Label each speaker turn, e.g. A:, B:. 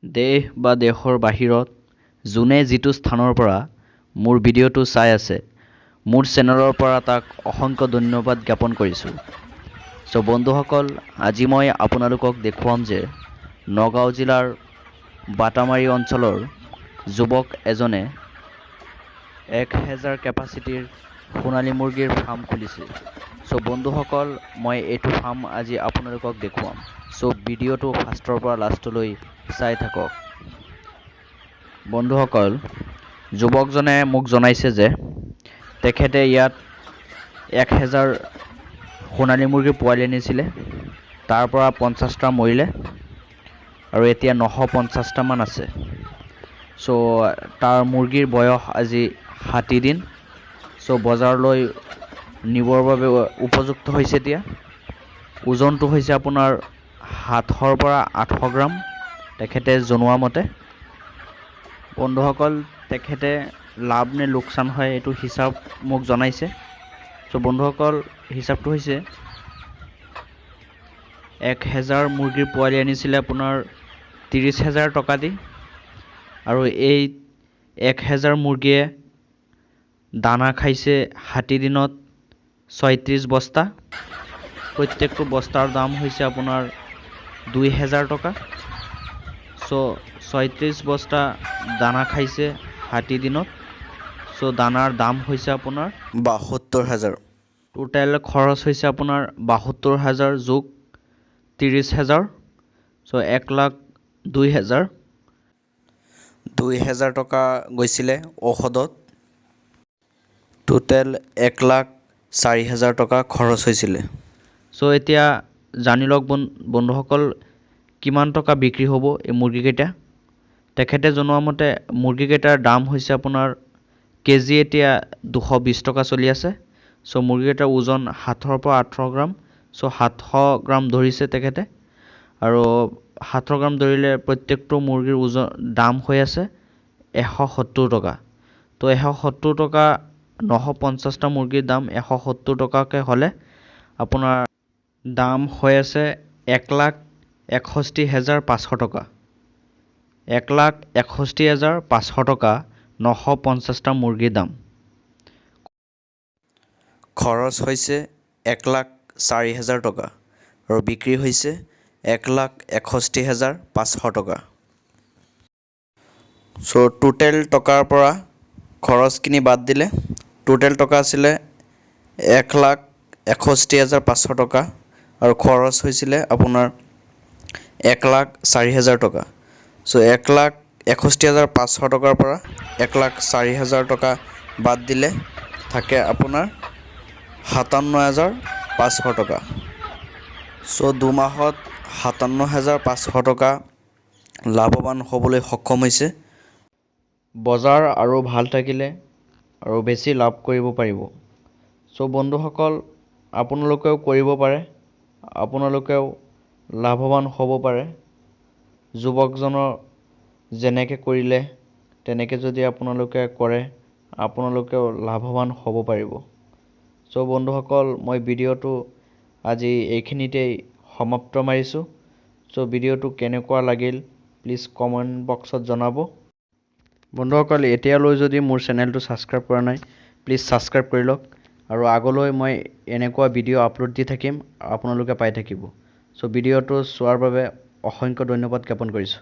A: দেশ বা দেশৰ বাহিৰত যোনে যিটো স্থানৰ পৰা মোৰ ভিডিঅ'টো চাই আছে মোৰ চেনেলৰ পৰা তাক অসংখ্য ধন্যবাদ জ্ঞাপন কৰিছোঁ। চ' বন্ধুসকল, আজি মই আপোনালোকক দেখুৱাম যে নগাঁও জিলাৰ বাটামাৰী অঞ্চলৰ যুৱক এজনে 1000 কেপাচিটিৰ সোণালী মুৰ্গীৰ ফাৰ্ম খুলিছে। চ' বন্ধুসকল, মই এইটো ফাৰ্ম আজি আপোনালোকক দেখুৱাম। চ' ভিডিঅ'টো ফাৰ্ষ্টৰ পৰা লাষ্টলৈ চাই থাকক। বন্ধুসকল, যুৱকজনে মোক জনাইছে যে তেখেতে ইয়াত 1000 সোণালী মুৰ্গীৰ পোৱালি আনিছিলে, তাৰ পৰা 50টা মৰিলে আৰু এতিয়া 950টা মান আছে। চ' তাৰ মুৰ্গীৰ বয়স আজি 60 দিন। চ' বজাৰলৈ নিবৰ বাবে উপযুক্ত হৈছে। এতিয়া ওজনটো হৈছে আপোনাৰ 700 পৰা 800 গ্ৰাম তেখেতে জনোৱা মতে। বন্ধুসকল, তেখেতে লাভ নে লোকচান হয় এইটো হিচাপ মোক জনাইছে। চ' বন্ধুসকল, হিচাপটো হৈছে 1000 মুৰ্গীৰ পোৱালি আনিছিলে আপোনাৰ 30,000 টকা দি, আৰু এই 1000 মুৰ্গীয়ে দানা খাইছে 60 দিনত 36 বস্তা। প্ৰত্যেকটো বস্তাৰ দাম হৈছে আপোনাৰ 2000 টকা। চ' 36 বস্তা দানা খাইছে 60 দিনত। চ' দানাৰ দাম হৈছে আপোনাৰ 72,000। টোটেল খৰচ হৈছে আপোনাৰ 72,000 যোগ 30,000। চ' 1,02,000। 2,000 টকা গৈছিলে ঔষধত। টোটেল 1,04,000 টকা খৰচ হৈছিলে। চ' এতিয়া জানি লওক বন্ধুসকল, কিমান টকা বিক্ৰী হ'ব এই মুৰ্গীকেইটা। তেখেতে জনোৱা মতে মুৰ্গীকেইটাৰ দাম হৈছে আপোনাৰ কেজি এতিয়া 220 টকা চলি আছে। চ' মুৰ্গীকেইটাৰ ওজন 700 পৰা 800 গ্ৰাম। চ' 700 গ্ৰাম ধৰিছে তেখেতে, আৰু 700 গ্ৰাম ধৰিলে প্ৰত্যেকটো মুৰ্গীৰ ওজন দাম হৈ আছে 170 টকা। তো 170 টকা, 950টা মুৰ্গীৰ দাম 170 টকাকৈ হ'লে আপোনাৰ দাম হৈ আছে 1,61,500 টকা। 1,61,500 টকা 950টা মুৰ্গীৰ দাম। খৰচ হৈছে 1,04,000 টকা আৰু বিক্ৰী হৈছে 1,61,500 টকা। চ' টোটেল টকাৰ পৰা খৰচখিনি বাদ দিলে টোটেল টকা আছিলে 1,61,500 টকা আৰু খৰচ হৈছিলে আপোনাৰ 1,04,000 টকা। চ' 1,61,500 টকাৰ পৰা 1,04,000 টকা বাদ দিলে থাকে আপোনাৰ 57,500 টকা। চ' দুমাহত 57,500 টকা লাভৱান হ'বলৈ সক্ষম হৈছে। বজাৰ আৰু ভাল থাকিলে আৰু বেছি লাভ কৰিব পাৰিব। চ' বন্ধুসকল, আপোনালোকেও কৰিব পাৰে, আপোনালোকেও লাভৱান হ'ব পাৰে। যুৱকজনৰ যেনেকৈ কৰিলে তেনেকৈ যদি আপোনালোকে কৰে, আপোনালোকেও লাভৱান হ'ব পাৰিব। চ' বন্ধুসকল, মই ভিডিঅ'টো আজি এইখিনিতেই সমাপ্ত মাৰিছোঁ। চ' ভিডিঅ'টো কেনেকুৱা লাগিল প্লিজ কমেণ্ট বক্সত জনাব। বন্ধুসকল, এতিয়ালৈ যদি মোৰ চেনেলটো ছাবস্ক্ৰাইব কৰা নাই প্লিজ ছাবস্ক্ৰাইব কৰি লওক, আৰু আগলৈ মই এনেকুৱা ভিডিঅ' আপলোড দি থাকিম, আপোনালোকে পাই থাকিব। চ' ভিডিঅ'টো চোৱাৰ বাবে অসংখ্য ধন্যবাদ জ্ঞাপন কৰিছোঁ।